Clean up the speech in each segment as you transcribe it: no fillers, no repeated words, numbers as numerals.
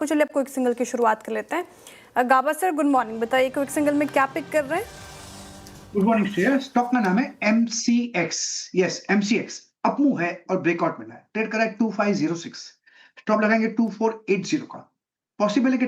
तो चलिए अब क्विक सिंगल की शुरुआत कर लेते हैं। गाबा सर गुड मॉर्निंग, बताइए क्विक सिंगल में क्या पिक कर रहे हैं? Good morning Shreya. स्टॉक का नाम है MCX। यस, MCX अपमूव है और ब्रेकआउट मिला है। ट्रेड करा है 2506। स्टॉप लगाएंगे 2480 का। पॉसिबल है कि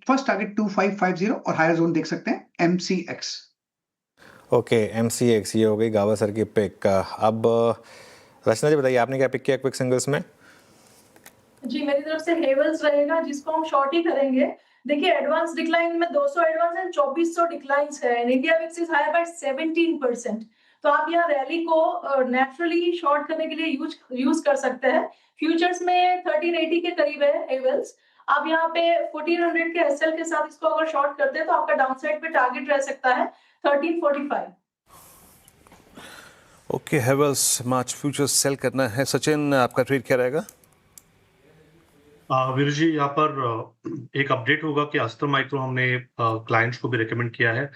फर्स्ट टारगेट 2550 और हायर जोन देख सकते हैं MCX। ओके, MCX ये हो गई गावा सर की पिक। अब रचना जी बताइए आपने क्या पिक किया क्विक सिंगल्स में? जी मेरी तरफ से हेवल्स रहेगा जिसको हम शॉर्ट ही करेंगे। देखिए एडवांस डिक्लाइन में 200 एडवांस एंड 2400 डिक्लाइंस है and India VIX is higher by 17%। तो आप यहाँ रैली को नेचुरली शॉर्ट करने के लिए यूज कर सकते हैं। फ्यूचर्स में 1380 के करीब है हेवल्स। आप यहाँ पे 1400 के एसएल के साथ इसको अगर शॉर्ट करते हैं तो आपका डाउनसाइड पे टारगेट रह सकता है 1345। Okay, Havells March futures sell करना है। सचिन आपका ट्रेड क्या रहेगा? वीर जी, यहाँ पर एक अपडेट होगा कि अस्त्र माइक्रो हमने क्लाइंट्स को भी रिकमेंड किया है।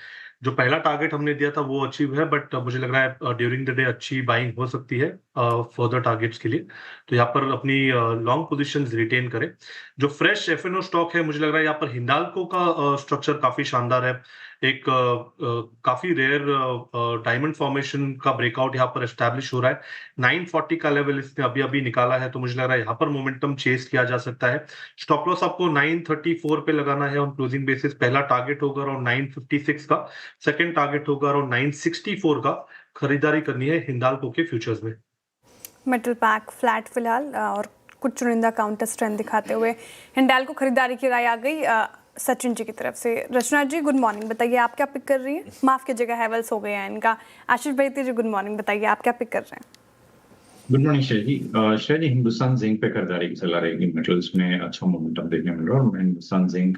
जो पहला टारगेट हमने दिया था वो अचीव है, बट मुझे लग रहा है ड्यूरिंग द डे अच्छी बाइंग हो सकती है फर्दर टारगेट्स के लिए। तो यहाँ पर अपनी लॉन्ग पोजीशंस रिटेन करें। जो फ्रेश एफएनओ स्टॉक है, मुझे लग रहा है यहाँ पर हिंडाल्को का स्ट्रक्चर काफी शानदार है। एक काफी रेयर डायमंड फॉर्मेशन का ब्रेकआउट यहाँ पर एस्टैब्लिश हो रहा है। 940 का लेवल इसने अभी अभी निकाला है, तो मुझे लग रहा है यहाँ पर मोमेंटम चेस किया जा सकता है। स्टॉप लॉस आपको 934 पे लगाना है ऑन क्लोजिंग बेसिस। पहला टारगेट होगा अराउंड 956 का, सेकंड टारगेट होगा अराउंड 964 का। खरीदारी करनी है हिंडाल्को के फ्यूचर्स में। मेटल पैक फ्लैट फिलहाल और कुछ चुनिंदा काउंटर स्ट्रेंथ दिखाते हुए हिंडाल्को खरीदारी की राय आ गई सचिन जी की तरफ से। रचना जी गुड मॉर्निंग, बताइए आप क्या पिक कर रही हैं? माफ कीजिएगा हेवल्स हो गए हैं इनका। आशीष भाई जी गुड मॉर्निंग, बताइए आप क्या पिक कर रहे हैं? गुड मॉर्निंग श्रेया जी। श्रेया जी, हिंदुस्तान जिंक पे खरीदारी की सलाह रहेगी। मेटल्स में अच्छा मोमेंटम देखने मिल रहा है और हिंदुस्तान जिंक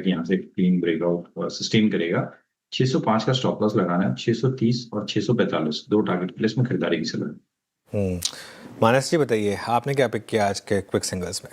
यहाँ से क्लीन ब्रेकआउट सस्टेन करेगा। 605 का स्टॉप लॉस लगाना है। 630 और 645 दो टारगेट प्लेस में खरीदारी की सलाह। मानस जी बताइए आपने क्या पिक किया आज के क्विक सिंगल्स में?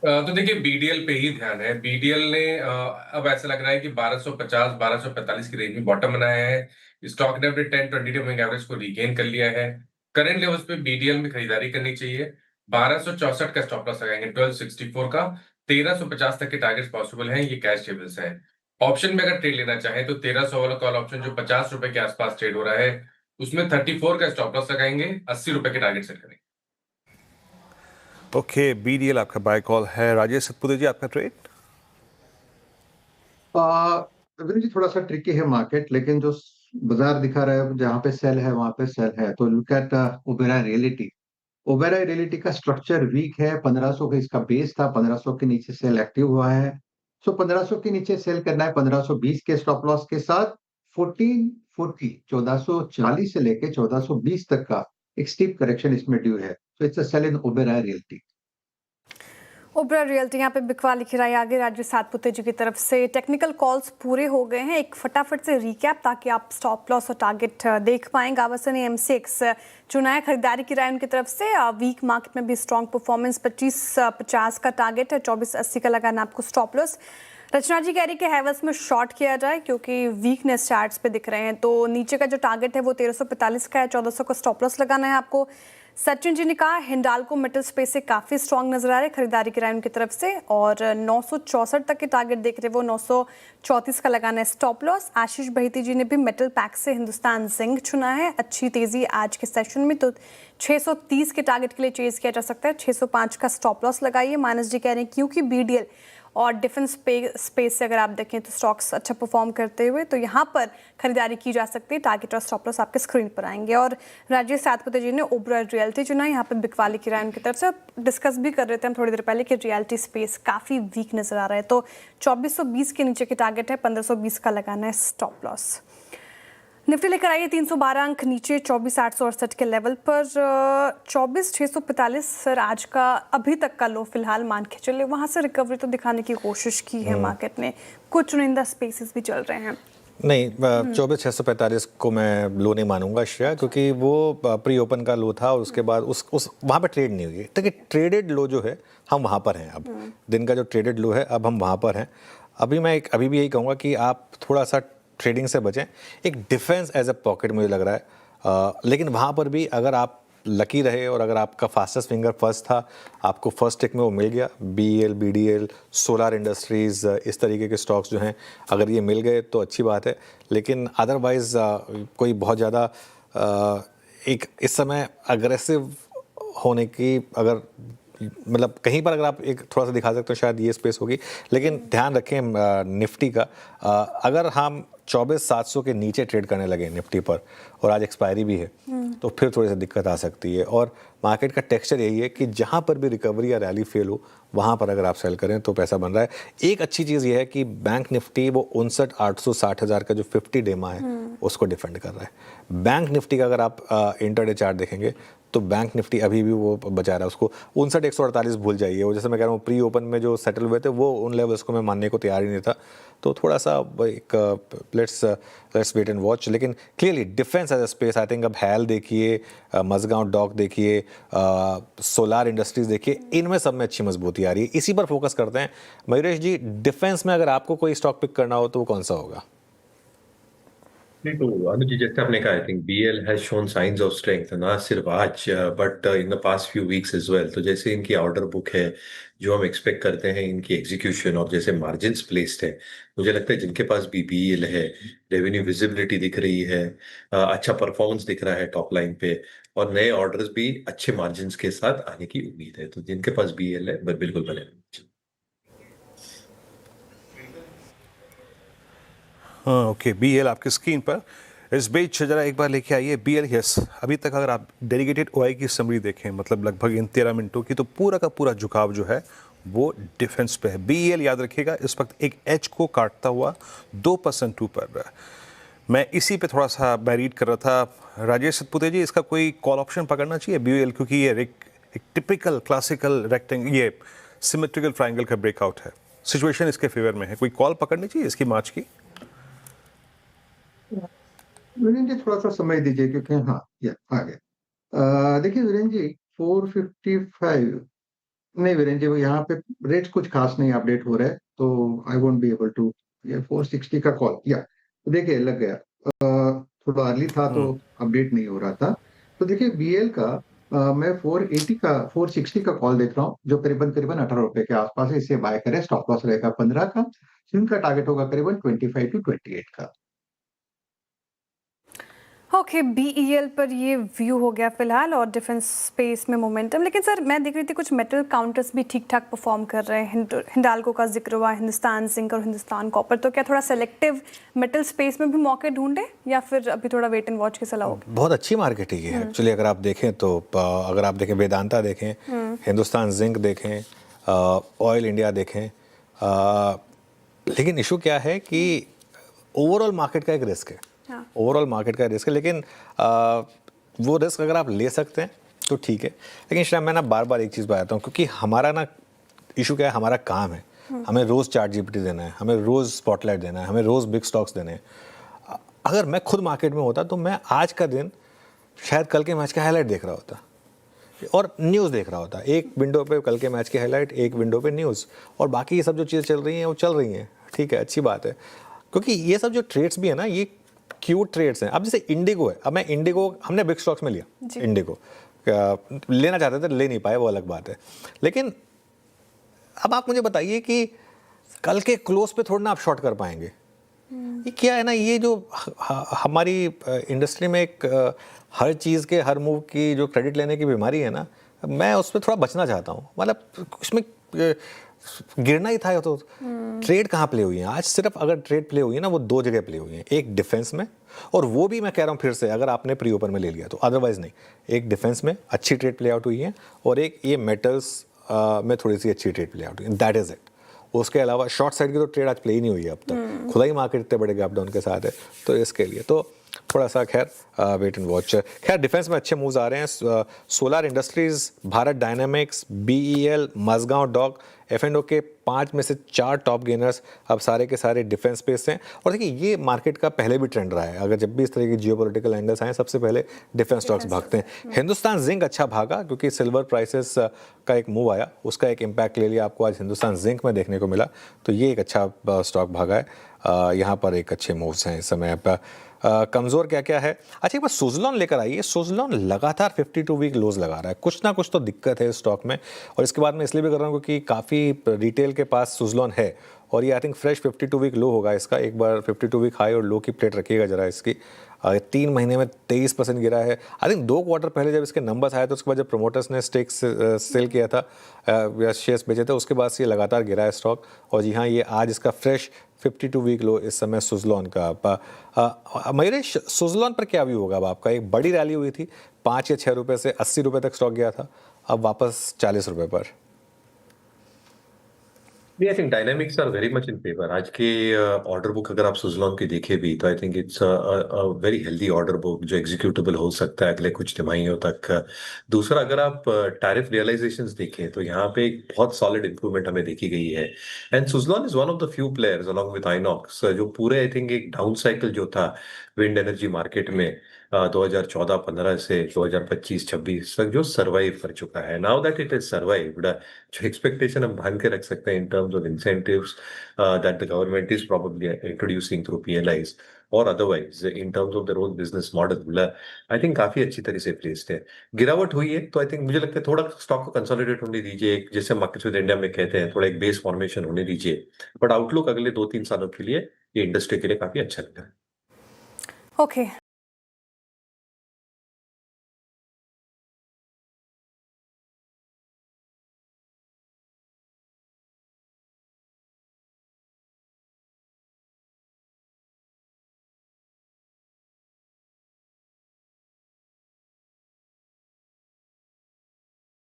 तो देखिए बीडीएल पे ही ध्यान है। बीडीएल ने अब ऐसा लग रहा है कि 1250 1245 की रेंज में बॉटम बनाया है। स्टॉक ने अपने 10-20 डे मूविंग एवरेज को रिगेन कर लिया है। करंट लेवल्स पे बीडीएल में खरीदारी करनी चाहिए। 1264 का स्टॉप लॉस लगाएंगे 1264 का। 1350 तक के टारगेट्स पॉसिबल हैं। ये कैश टेबल्स है। ऑप्शन में अगर ट्रेड लेना चाहे तो 1300 वाला कॉल ऑप्शन जो 50 रुपए के आसपास ट्रेड हो रहा है, उसमें 34 का स्टॉप लॉस लगाएंगे। 80 रुपए के टारगेट सेट करेंगे। ओके, बीडीएल आपका बाय कॉल है। राजेश सतपुते जी आपका ट्रेड? वीर जी, थोड़ा सा ट्रिकी है मार्केट, लेकिन जो बाजार दिखा रहा है जहाँ पे सेल है वहां पे सेल है। तो look at Oberoi realty. Oberoi reality का स्ट्रक्चर वीक है। 1500 का इसका बेस था। 1500 के नीचे सेल एक्टिव हुआ है। सो 1500 के नीचे सेल करना है 1520 के स्टॉप लॉस के साथ। 1440 1440 से लेके 1420 तक का एक स्टीप करेक्शन इसमें ड्यू है। So it's a sell in Oberoi realty. Oberoi realty यहाँ पे बिकवा लिखी रही आगे राजेश सातपुते जी की तरफ से। टेक्निकल कॉल्स पूरे हो गए हैं। एक फटाफट से रिकैप ताकि आप स्टॉप लॉस और टारगेट देख पाएं। गावस्कर ने MCX चुना है, खरीदारी की राय उनकी तरफ से। वीक मार्केट में भी स्ट्रॉन्ग परफॉर्मेंस। 2550 का टारगेट है, 2480 का लगाना आपको स्टॉप लॉस। रचना जी कह रही कि हेवल्स में शॉर्ट किया जाए क्योंकि वीकनेस चार्ट्स पे दिख रहे हैं। तो नीचे का जो टारगेट है वो 1345 का है, 1400 का स्टॉप लॉस लगाना है आपको। सचिन जी ने कहा हिंडाल्को मेटल स्पेस से काफी स्ट्रांग नजर आ रहे, खरीदारी की राय उनकी तरफ से। और 964 तक के टारगेट देख रहे, वो 934 का लगाना है स्टॉप लॉस। आशीष बहिती जी ने भी मेटल पैक से हिंदुस्तान जिंक चुना है। अच्छी तेजी आज के सेशन में, तो 630 के टारगेट के लिए चेज किया जा सकता है। 605 का स्टॉप लॉस लगाइए। मानस जी कह रहे हैं क्योंकि बीडीएल और डिफेंस स्पेस से अगर आप देखें तो स्टॉक्स अच्छा परफॉर्म करते हुए, तो यहाँ पर खरीदारी की जा सकती है। टारगेट और स्टॉप लॉस आपके स्क्रीन पर आएंगे। और राजेश सातपुते जी ने ओबेरॉय रियल्टी चुना, यहाँ पर बिकवाली की राय उनकी तरफ से। डिस्कस भी कर रहे थे हम थोड़ी देर पहले कि रियल्टी स्पेस काफ़ी वीक नजर आ रहा है। तो 2420 के नीचे के टारगेट है, 1520 का लगाना है स्टॉप लॉस। निफ्टी लेकर आइए 312 अंक नीचे 24868 के लेवल पर। 24645 सर आज का अभी तक का लो फिलहाल मान के चले। वहां से रिकवरी तो दिखाने की कोशिश की है मार्केट ने। कुछ चुनिंदा स्पेसेस भी चल रहे हैं। नहीं, 24645 को मैं लो नहीं मानूंगा श्रेया, क्योंकि वो प्री ओपन का लो था और उसके बाद उस वहाँ पर ट्रेड नहीं हुई। तो ट्रेडेड लो जो है हम वहाँ पर हैं। अब दिन का जो ट्रेडेड लो है अब हम वहाँ पर हैं। अभी भी यही कहूँगा कि आप थोड़ा सा ट्रेडिंग से बचें। एक डिफेंस एज अ पॉकेट मुझे लग रहा है, लेकिन वहाँ पर भी अगर आप लकी रहे और अगर आपका फास्टेस्ट फिंगर फर्स्ट था, आपको फर्स्ट टिक में वो मिल गया, BEL, BDL, सोलार इंडस्ट्रीज़, इस तरीके के स्टॉक्स जो हैं अगर ये मिल गए तो अच्छी बात है। लेकिन अदरवाइज़ कोई बहुत ज़्यादा एक इस समय अग्रेसिव होने की अगर मतलब कहीं पर अगर आप एक थोड़ा सा दिखा सकते हो शायद ये स्पेस होगी। लेकिन ध्यान रखें निफ्टी का, अगर हम 24,700 के नीचे ट्रेड करने लगे निफ्टी पर और आज एक्सपायरी भी है तो फिर थोड़ी सी दिक्कत आ सकती है। और मार्केट का टेक्सचर यही है कि जहाँ पर भी रिकवरी या रैली फेल हो वहाँ पर अगर आप सेल करें तो पैसा बन रहा है। एक अच्छी चीज़ ये है कि बैंक निफ्टी वो 59,860,000 का जो 50 डेमा है उसको डिफेंड कर रहा है। बैंक निफ्टी का अगर आप इंटरडे चार्ट देखेंगे तो बैंक निफ्टी अभी भी वो बचा रहा है उसको। 59,148 भूल जाइए, वो जैसे मैं कह रहा हूँ प्री ओपन में जो सेटल हुए थे वो उन लेवल्स को मैं मानने को तैयार ही नहीं था। तो थोड़ा सा एक लेट्स वेट एंड वॉच। लेकिन clearly defence as a space I think अब हैल देखिए, मजगांव डॉक देखिए, सोलार इंडस्ट्रीज देखिए, इनमें सब में अच्छी मजबूती आ रही है। इसी पर फोकस करते हैं। मयूरेश जी, डिफेंस में अगर आपको कोई स्टॉक पिक करना हो तो वो कौन सा होगा? नहीं तो अनुज जी, जैसे आपने कहा, I think BL has shown signs of strength, ना सिर्फ आज but in the past few weeks as well. तो जैसे इनकी ऑर्डर बुक है, जो हम एक्सपेक्ट करते हैं इनकी एग्जीक्यूशन, और जैसे मार्जिन्स प्लेस्ड है, मुझे लगता है जिनके पास भी BL है, रेवेन्यू विजिबिलिटी दिख रही है, अच्छा परफॉर्मेंस दिख रहा है टॉप लाइन पे, और नए ऑर्डर्स भी अच्छे मार्जिन्स के साथ आने की उम्मीद है। तो जिनके पास BL है बिल्कुल बने। हाँ ओके, BL आपकी स्क्रीन पर इस बीच जरा एक बार लेके आइए BL। यस, अभी तक अगर आप डेडिकेटेड OI की समरी देखें, मतलब लगभग इन 13 मिनटों की, तो पूरा का पूरा झुकाव जो है वो डिफेंस पे है। BL याद रखिएगा इस वक्त एक एज को काटता हुआ 2% ऊपर। मैं इसी पे थोड़ा सा रीड कर रहा था। राजेश सतपुते जी, इसका कोई कॉल ऑप्शन पकड़ना चाहिए BL, क्योंकि ये एक टिपिकल क्लासिकल रेक्टेंगल, ये सिमेट्रिकल ट्राइंगल का ब्रेकआउट है। सिचुएशन इसके फेवर में है, कोई कॉल पकड़नी चाहिए इसकी मार्च की? वीरेंद्र जी थोड़ा सा समय दीजिए, क्योंकि हाँ ये आ गया। देखिए वीरेंद्र जी, 455 नहीं वीरेंद्र जी, वो यहाँ पे रेट्स कुछ खास नहीं अपडेट हो रहे हैं, तो I won't be able to. ये 460 का कॉल या तो देखिए लग गया, थोड़ा अर्ली था तो अपडेट नहीं हो रहा था। तो देखिए BL का मैं 460 का कॉल देख रहा हूँ, जो करीबन 18 रुपए के आसपास है। इसे बाय करें, स्टॉप लॉस रहेगा 15 का, स्विंग का टारगेट होगा करीबन 25 to 28 का। ओके, BEL पर ये व्यू हो गया फिलहाल, और डिफेंस स्पेस में मोमेंटम। लेकिन सर मैं देख रही थी कुछ मेटल काउंटर्स भी ठीक ठाक परफॉर्म कर रहे हैं। हिंडाल्को का जिक्र हुआ, हिंदुस्तान जिंक और हिंदुस्तान कॉपर। तो क्या थोड़ा सेलेक्टिव मेटल स्पेस में भी मौके ढूंढे, या फिर अभी थोड़ा वेट एंड वॉच की सलाह होगी? बहुत अच्छी मार्केट है ये एक्चुअली। अगर आप देखें तो अगर आप देखें वेदांता देखें, हिंदुस्तान जिंक देखें, ऑयल इंडिया देखें, लेकिन इशू क्या है कि ओवरऑल मार्केट का एक रिस्क है। ओवरऑल मार्केट का रिस्क है, लेकिन वो रिस्क अगर आप ले सकते हैं तो ठीक है। लेकिन शायद मैं ना बार बार एक चीज़ बताता हूँ, क्योंकि हमारा ना इशू क्या है, हमारा काम है, हमें रोज़ चार्ट GPT देना है, हमें रोज़ स्पॉटलाइट देना है, हमें रोज़ बिग स्टॉक्स देने हैं। अगर मैं खुद मार्केट में होता तो मैं आज का दिन शायद कल के मैच का हाईलाइट देख रहा होता और न्यूज़ देख रहा होता। एक विंडो पे कल के मैच की हाईलाइट, एक विंडो पे न्यूज़, और बाकी ये सब जो चीज़ें चल रही हैं वो चल रही हैं, ठीक है, अच्छी बात है। क्योंकि ये सब जो ट्रेड्स भी है ना, ये क्यूट ट्रेड्स हैं। अब जैसे इंडिगो है, अब मैं इंडिगो, हमने बिग स्टॉक्स में लिया इंडिगो, लेना चाहते थे ले नहीं पाए, वो अलग बात है। लेकिन अब आप मुझे बताइए कि कल के क्लोज पे थोड़ा ना आप शॉर्ट कर पाएंगे। ये क्या है ना, ये जो हमारी इंडस्ट्री में एक हर चीज़ के हर मूव की जो क्रेडिट लेने की बीमारी है ना, मैं उस पर थोड़ा बचना चाहता हूँ। मतलब उसमें गिरना ही था। तो ट्रेड कहाँ प्ले हुई है आज? सिर्फ अगर ट्रेड प्ले हुई है ना, वो दो जगह प्ले हुई है, एक डिफेंस में, और वो भी मैं कह रहा हूँ फिर से, अगर आपने प्री ओपन में ले लिया तो, अदरवाइज नहीं। एक डिफेंस में अच्छी ट्रेड प्ले आउट हुई है, और एक ये मेटल्स में थोड़ी सी अच्छी ट्रेड प्ले आउट हुई है, दैट इज इट। उसके अलावा शॉर्ट साइड की तो ट्रेड आज प्ले ही नहीं हुई है अब तक। खुदा ही मार्केट इतने बड़े गैप डाउन के साथ है, तो इसके लिए तो थोड़ा सा खैर वेट एंड वॉच। खैर डिफेंस में अच्छे मूव्स आ रहे हैं। सोलार इंडस्ट्रीज, भारत डायनामिक्स, BEL, मजगांव डॉक, F&O के 5 में से 4 टॉप गेनर्स अब सारे के सारे डिफेंस स्पेस हैं। और देखिए ये मार्केट का पहले भी ट्रेंड रहा है, अगर जब भी इस तरह की जियोपॉलिटिकल एंगल्स आए सबसे पहले डिफेंस स्टॉक्स भागते हैं। हिंदुस्तान जिंक अच्छा भागा क्योंकि सिल्वर प्राइसेस का एक मूव आया, उसका एक इम्पैक्ट ले लिया आपको आज हिंदुस्तान जिंक में देखने को मिला, तो ये एक अच्छा स्टॉक भागा है। यहाँ पर एक अच्छे मूव्स हैं इस समय पर। कमज़ोर क्या क्या है? अच्छा एक बार सुजलॉन लेकर आइए। सुजलॉन लगातार 52 वीक लोज लगा रहा है, कुछ ना कुछ तो दिक्कत है स्टॉक में। और इसके बाद मैं इसलिए भी कर रहा हूँ क्योंकि काफ़ी रिटेल के पास सुजलॉन है और ये I think fresh 52 week low होगा इसका। एक बार 52 वीक हाई और लो की प्लेट रखिएगा जरा इसकी। 3 महीने में 23% गिरा है। आई थिंक 2 क्वार्टर पहले जब इसके नंबर्स आए तो उसके बाद जब प्रोमोटर्स ने स्टेक सेल किया था या शेयर्स बेचे थे उसके बाद से ये लगातार गिरा है स्टॉक। और जी हाँ, ये आज इसका फ्रेश 52 वीक लो इस समय सुजलॉन का। मयूरेश, सुजलॉन पर क्या व्यू होगा अब आपका? एक बड़ी रैली हुई थी, 5 या 6 रुपये से 80 रुपये तक स्टॉक गया था, अब वापस 40 रुपये पर। I think Dynamics are very much in favour. आज के ऑर्डर बुक अगर आप सुजलॉन की देखे भी तो I think it's very healthy order book जो एग्जीक्यूटेबल हो सकता है अगले कुछ तिमाहियों तक। दूसरा, अगर आप टैरिफ रियलाइजेशंस देखें तो यहाँ पे एक बहुत सॉलिड इंप्रूवमेंट हमें देखी गई है। And Suzlon is one of the few players along with INOX जो पूरे आई थिंक एक डाउन साइकिल जो था विंड एनर्जी मार्केट में 2014-15 से 2025-26 तक जो सरवाइव कर चुका है। Now that it is survived, जो एक्सपेक्टेशन हम बांध के रख सकते हैं in terms of incentives that the government is probably introducing through PLIs और otherwise in terms of their own business model, I think काफी अच्छी तरह से प्लेस्ड है। गिरावट हुई है तो आई थिंक मुझे लगता है थोड़ा स्टॉक को कंसोलिडेट होने दीजिए, जैसे मार्केट्स विद इंडिया में कहते हैं, थोड़ा एक बेस फॉर्मेशन होने दीजिए। बट आउटलुक अगले 2-3 सालों के लिए ये इंडस्ट्री के लिए काफी अच्छा लग रहा है। ओके।